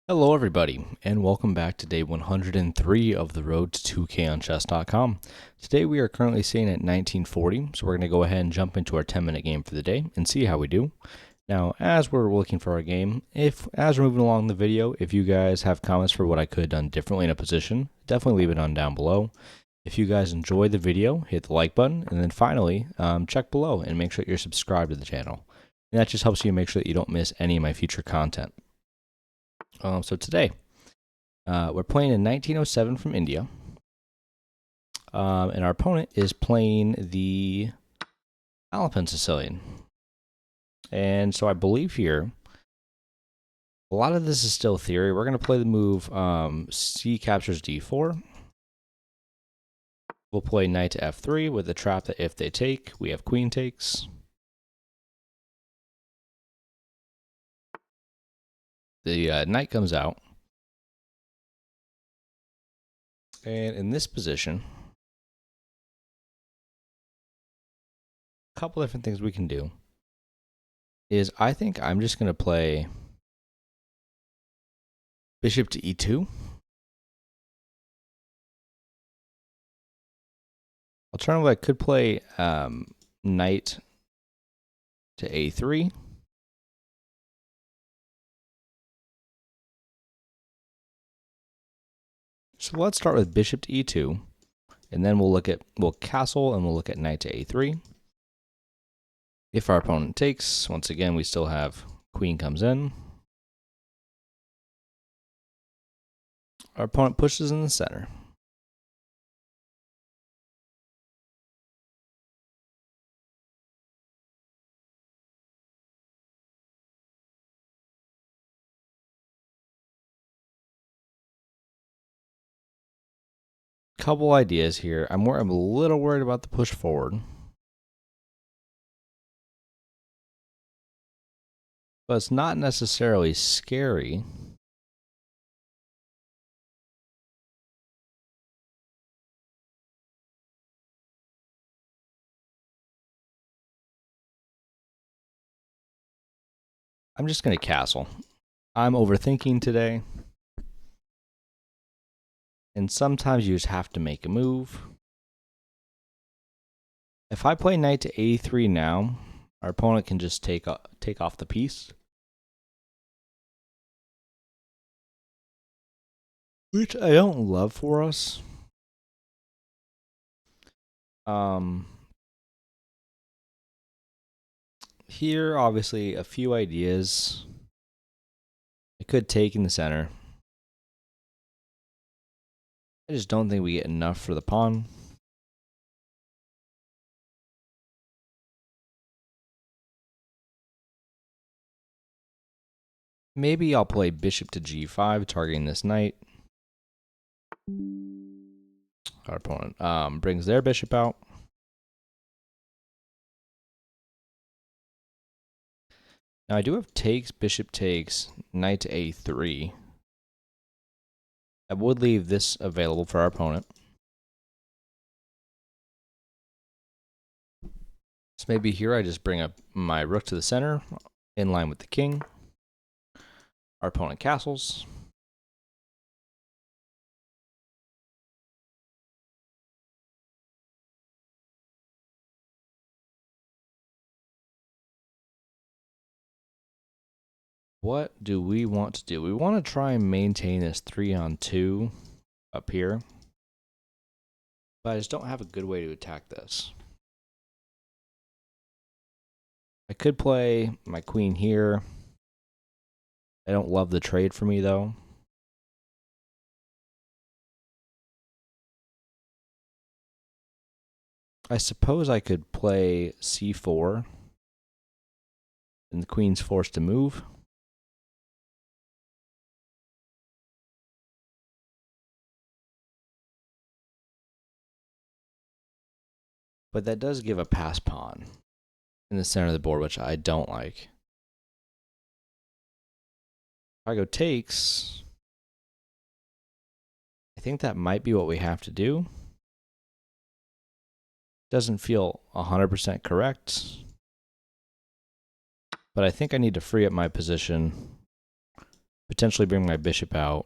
Hello everybody, and welcome back to day 103 of the road to 2konchess.com. Today we are currently sitting at 1940, so we're going to go ahead and jump into our 10-minute game for the day and see how we do. Now, as we're looking for our game, as we're moving along the video, if you guys have comments for what I could have done differently in a position, definitely leave it on down below. If you guys enjoyed the video, hit the like button, and then finally, check below and make sure you're subscribed to the channel. And that just helps you make sure that you don't miss any of my future content. So today, we're playing in 1907 from India, and our opponent is playing the Alapin Sicilian. And so I believe here, a lot of this is still theory. We're going to play the move C captures d4. We'll play knight to f3 with the trap that if they take, we have queen takes. The knight comes out. And in this position, a couple different things we can do is I think I'm just going to play bishop to e2. Alternatively, I could play knight to a3. So let's start with bishop to e2, and then we'll castle and we'll look at knight to a3. If our opponent takes, once again, we still have queen comes in. Our opponent pushes in the center. Couple ideas here. I'm a little worried about the push forward, but it's not necessarily scary. I'm just going to castle. I'm overthinking today. And sometimes you just have to make a move. If I play knight to a3 now, our opponent can just take off the piece, which I don't love for us. Here, obviously, a few ideas. I could take in the center. I just don't think we get enough for the pawn. Maybe I'll play bishop to g5, targeting this knight. Our opponent brings their bishop out. Now I do have takes, bishop takes, knight to a3. I would leave this available for our opponent. So maybe here I just bring up my rook to the center, in line with the king. Our opponent castles. What do we want to do? We want to try and maintain this 3-on-2 up here, but I just don't have a good way to attack this. I could play my queen here. I don't love the trade for me, though. I suppose I could play c4, and the queen's forced to move. But that does give a pass pawn in the center of the board, which I don't like. If I go takes, I think that might be what we have to do. Doesn't feel 100% correct, but I think I need to free up my position potentially bring my bishop out.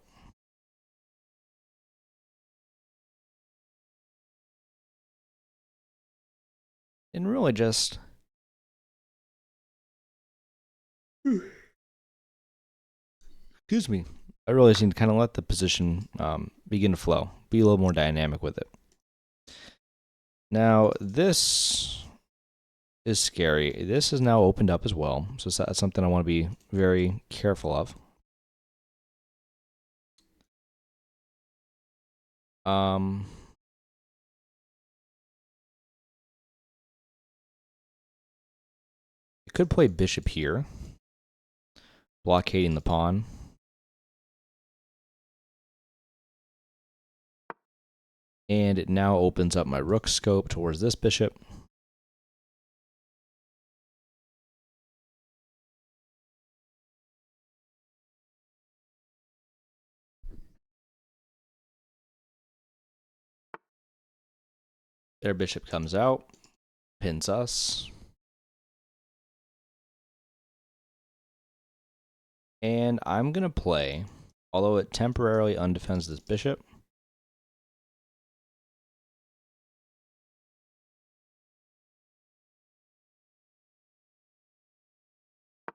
And really just... Excuse me. I really just need to kind of let the position begin to flow. Be a little more dynamic with it. Now, this is scary. This is now opened up as well. So that's something I want to be very careful of. I could play bishop here, blockading the pawn. And it now opens up my rook scope towards this bishop. Their bishop comes out, pins us. And I'm going to play, although it temporarily undefends this bishop,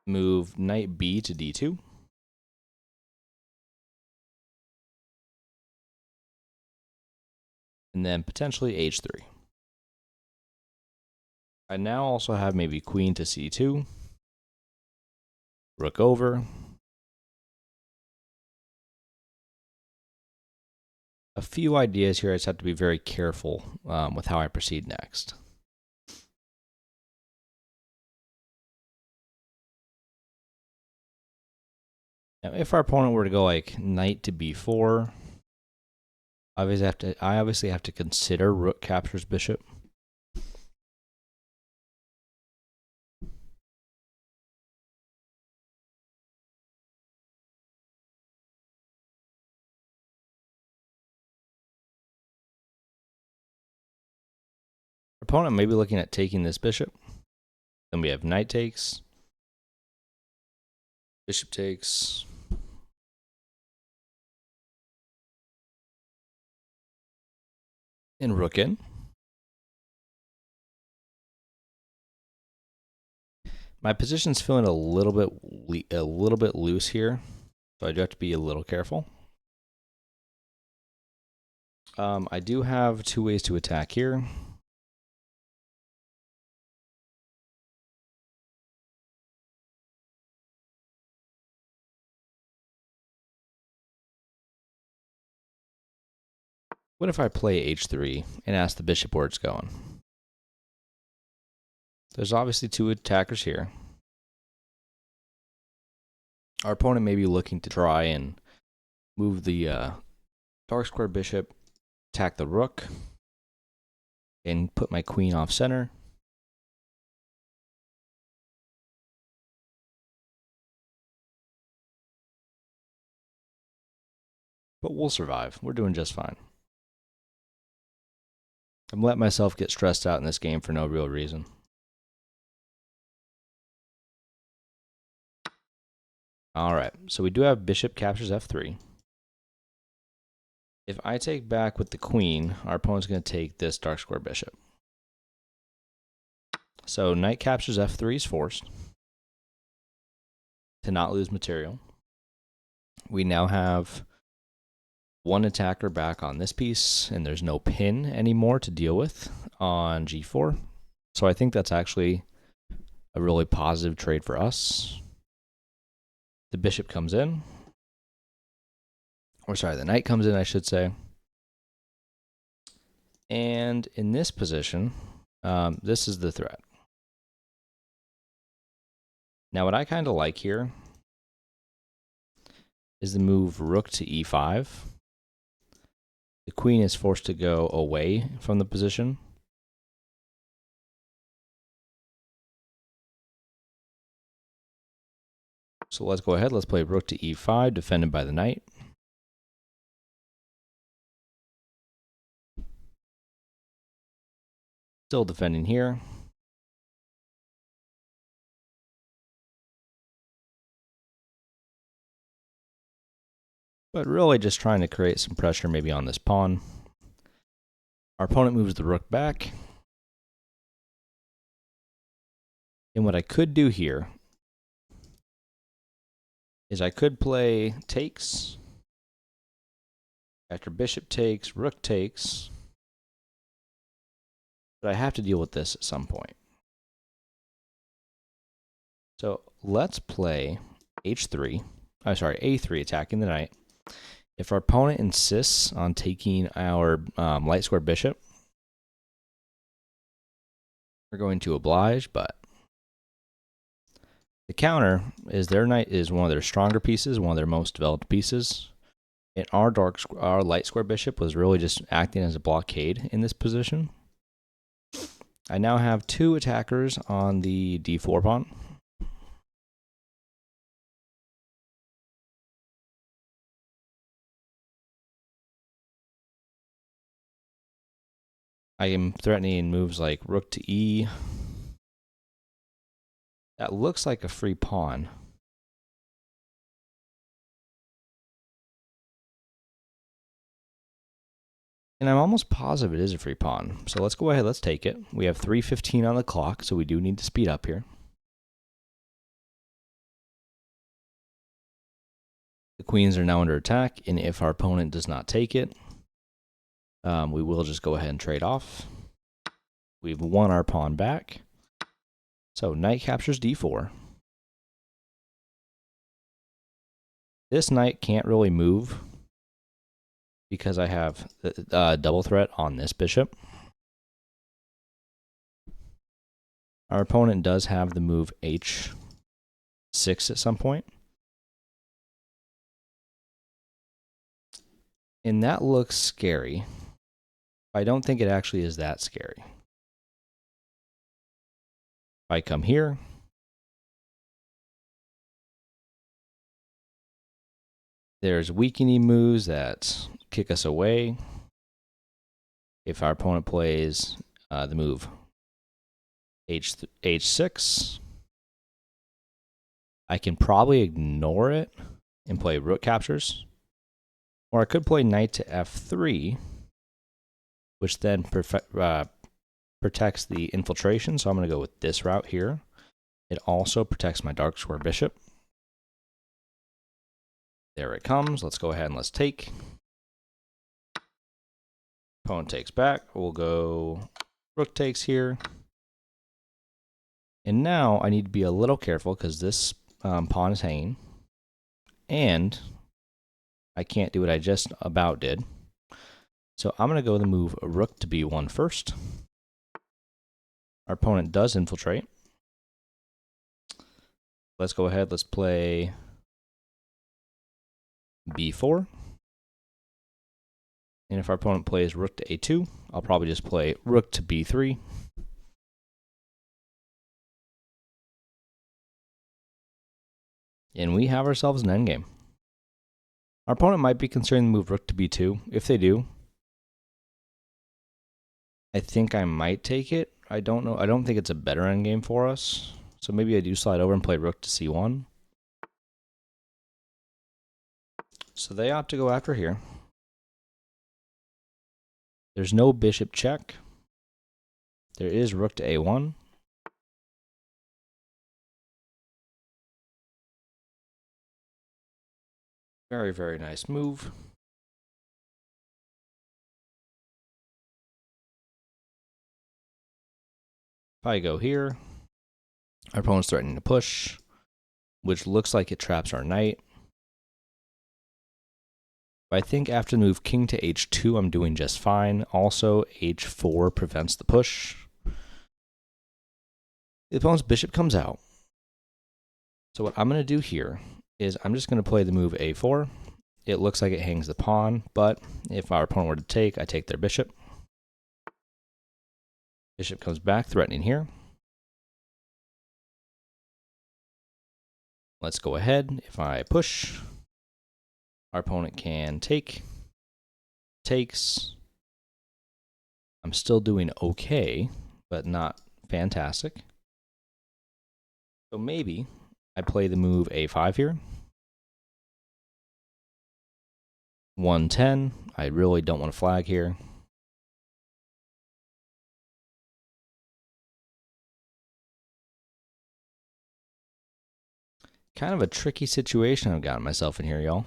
move knight b to d2. And then potentially h3. I now also have maybe queen to c2, rook over. A few ideas here. I just have to be very careful with how I proceed next. Now, if our opponent were to go like knight to b4, I obviously have to consider rook captures bishop. Opponent may be looking at taking this bishop. Then we have knight takes, bishop takes, and rook in. My position's feeling a little bit loose here, so I do have to be a little careful. I do have two ways to attack here. What if I play h3 and ask the bishop where it's going? There's obviously two attackers here. Our opponent may be looking to try and move the dark square bishop, attack the rook, and put my queen off center. But we'll survive. We're doing just fine. I'm letting myself get stressed out in this game for no real reason. All right, so we do have bishop captures f3. If I take back with the queen, our opponent's going to take this dark square bishop. So knight captures f3 is forced to not lose material. We now have one attacker back on this piece, and there's no pin anymore to deal with on g4. So I think that's actually a really positive trade for us. The bishop comes in. Or sorry, the knight comes in, I should say. And in this position, this is the threat. Now, what I kind of like here is the move rook to e5. The queen is forced to go away from the position. So let's go ahead. Let's play rook to e5, defended by the knight. Still defending here. but really just trying to create some pressure maybe on this pawn. Our opponent moves the rook back. And what I could do here is I could play takes. After bishop takes, rook takes. But I have to deal with this at some point. So let's play h3. I'm sorry, a3, attacking the knight. If our opponent insists on taking our light square bishop, we're going to oblige, but the counter is their knight is one of their stronger pieces, one of their most developed pieces. And our light square bishop was really just acting as a blockade in this position. I now have two attackers on the d4 pawn. I am threatening moves like rook to e. That looks like a free pawn. And I'm almost positive it is a free pawn. So let's go ahead, let's take it. We have 3:15 on the clock, so we do need to speed up here. The queens are now under attack, and if our opponent does not take it, we will just go ahead and trade off. We've won our pawn back. So knight captures d4. This knight can't really move because I have double threat on this bishop. Our opponent does have the move h6 at some point. And that looks scary. I don't think it actually is that scary. If I come here, there's weakening moves that kick us away. If our opponent plays the move h6, I can probably ignore it and play rook captures. Or I could play knight to f3, which then protects the infiltration. So I'm going to go with this route here. It also protects my dark square bishop. There it comes. Let's go ahead and let's take. Opponent takes back. We'll go rook takes here. And now I need to be a little careful because this pawn is hanging. And I can't do what I just about did. So I'm going to go the move rook to b1 first. Our opponent does infiltrate. Let's go ahead. Let's play b4. And if our opponent plays rook to a2, I'll probably just play rook to b3. And we have ourselves an endgame. Our opponent might be considering the move rook to b2. If they do, I think I might take it. I don't know. I don't think it's a better endgame for us. So maybe I do slide over and play rook to c1. So they opt to go after here. There's no bishop check. There is rook to a1. Very, very nice move. If I go here, our opponent's threatening to push, which looks like it traps our knight. But I think after the move king to h2, I'm doing just fine. Also, h4 prevents the push. The opponent's bishop comes out. So what I'm going to do here is I'm just going to play the move a4. It looks like it hangs the pawn, but if our opponent were to take, I take their bishop. Bishop comes back, threatening here. Let's go ahead. If I push, our opponent can take. Takes. I'm still doing okay, but not fantastic. So maybe I play the move a5 here. 110. I really don't want to flag here. Kind of a tricky situation I've gotten myself in here, y'all.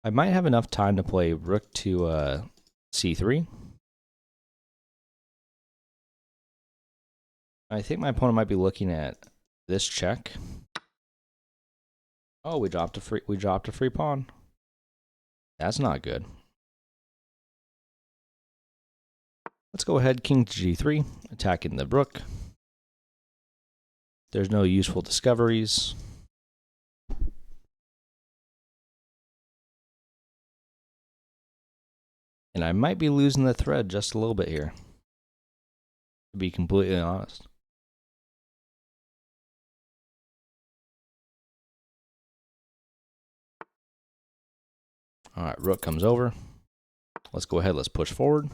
I might have enough time to play rook to c3. I think my opponent might be looking at this check. Oh, we dropped a free pawn. That's not good. Let's go ahead, king to g3, attacking the rook. There's no useful discoveries. And I might be losing the thread just a little bit here, to be completely honest. All right, rook comes over. Let's go ahead, let's push forward.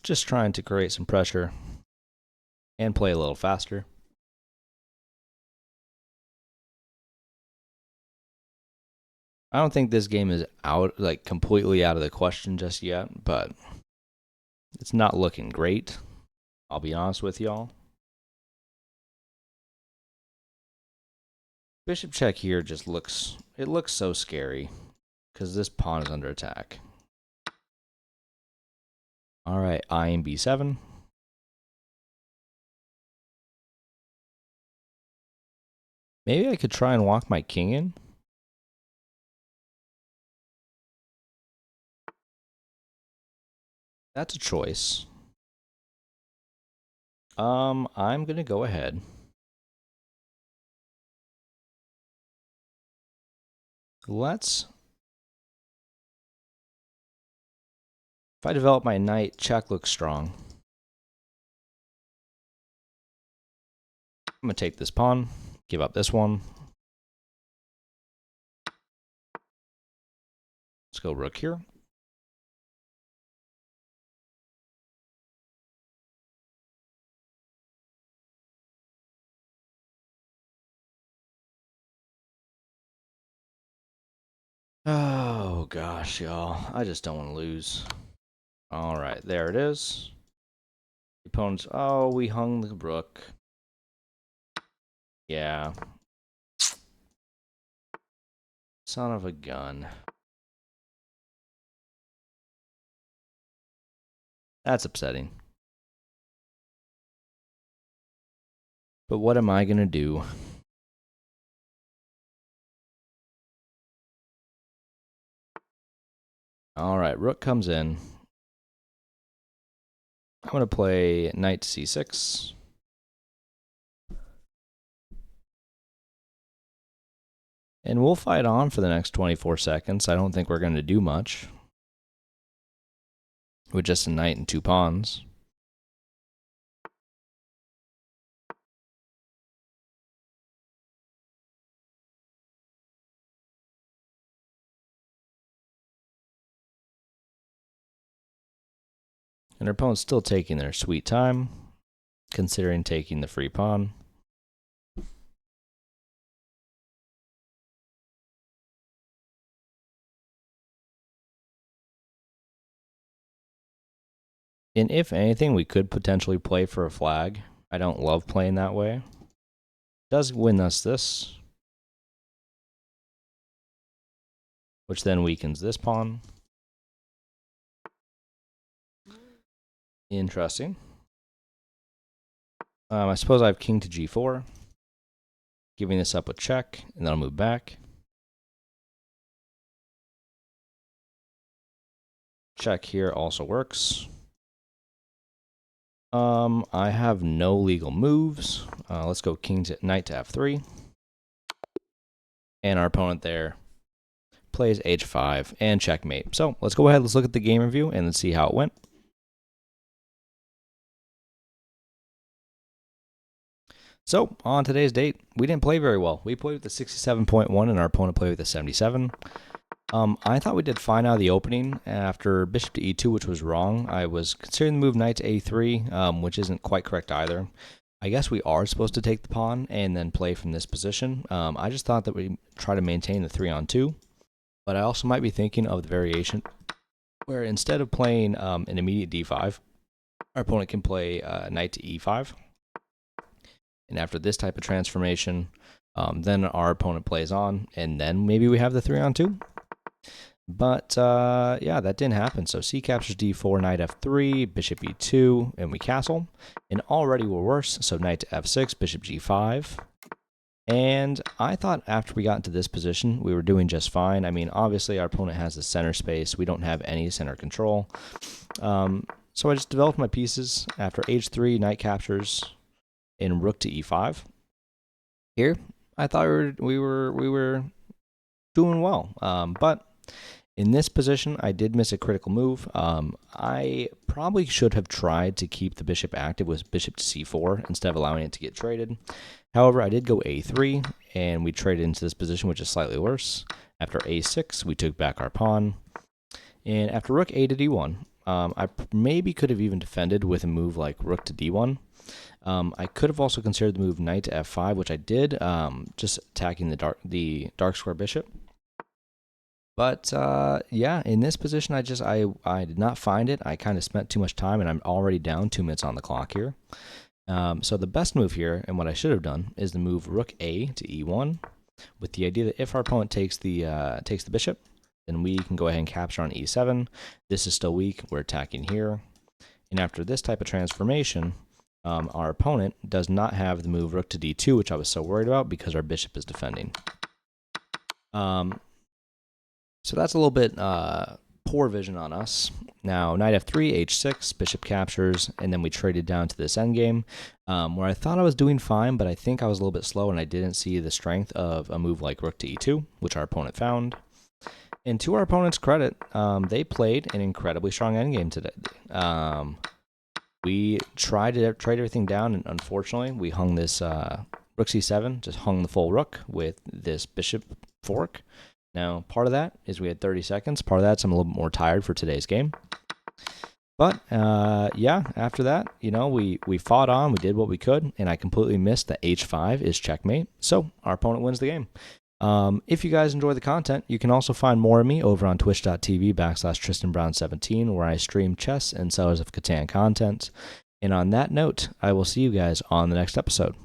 Just trying to create some pressure and play a little faster. I don't think this game is completely out of the question just yet, but it's not looking great. I'll be honest with y'all. Bishop check here just looks so scary because this pawn is under attack. All right, I and b7. Maybe I could try and walk my king in. That's a choice. I'm gonna go ahead. If I develop my knight, check looks strong. I'm gonna take this pawn, give up this one. Let's go rook here. Oh gosh, y'all. I just don't want to lose. All right, there it is. The opponent's, oh, we hung the rook. Yeah. Son of a gun. That's upsetting. But what am I going to do? All right, rook comes in. I'm going to play knight to c6. And we'll fight on for the next 24 seconds. I don't think we're going to do much with just a knight and two pawns. And our opponent's still taking their sweet time, considering taking the free pawn. And if anything, we could potentially play for a flag. I don't love playing that way. Does win us this, which then weakens this pawn. Interesting. I suppose I have king to g4, giving this up with check, and then I'll move back. Check here also works. I have no legal moves. Let's go knight to f3. And our opponent there plays h5 and checkmate. So let's go ahead, let's look at the game review and let's see how it went. So on today's date, we didn't play very well. We played with the 67.1 and our opponent played with the 77. I thought we did fine out of the opening after bishop to e2, which was wrong. I was considering the move knight to a3, which isn't quite correct either. I guess we are supposed to take the pawn and then play from this position. I just thought that we try to maintain the 3-on-2, but I also might be thinking of the variation where instead of playing an immediate d5, our opponent can play knight to e5. And after this type of transformation, then our opponent plays on, and then maybe we have the 3-on-2. But yeah, that didn't happen. So c captures d4, knight f3, bishop e2, and we castle. And already we're worse, so knight to f6, bishop g5. And I thought after we got into this position, we were doing just fine. I mean, obviously our opponent has the center space. We don't have any center control. So I just developed my pieces. After h3, knight captures, and rook to e5. Here, I thought we were doing well. But in this position, I did miss a critical move. I probably should have tried to keep the bishop active with bishop to c4 instead of allowing it to get traded. However, I did go a3, and we traded into this position, which is slightly worse. After a6, we took back our pawn. And after rook a to d1, I maybe could have even defended with a move like rook to d1. I could have also considered the move knight to f5, which I did, just attacking the dark square bishop. But yeah, in this position, I did not find it. I kind of spent too much time, and I'm already down 2 minutes on the clock here. So the best move here, and what I should have done, is the move rook a to e1, with the idea that if our opponent takes the bishop, then we can go ahead and capture on e7. This is still weak. We're attacking here. And after this type of transformation, our opponent does not have the move rook to d2, which I was so worried about because our bishop is defending. So that's a little bit poor vision on us. Now, knight f3, h6, bishop captures, and then we traded down to this endgame, where I thought I was doing fine, but I think I was a little bit slow, and I didn't see the strength of a move like rook to e2, which our opponent found. And to our opponent's credit, they played an incredibly strong endgame today. We tried to trade everything down, and unfortunately, we hung this rook c7, just hung the full rook with this bishop fork. Now, part of that is we had 30 seconds. Part of that's I'm a little bit more tired for today's game. But, yeah, after that, you know, we fought on. We did what we could, and I completely missed that h5 is checkmate. So, our opponent wins the game. If you guys enjoy the content, you can also find more of me over on twitch.tv/TristanBrown17, where I stream chess and Sellers of Catan content. And on that note, I will see you guys on the next episode.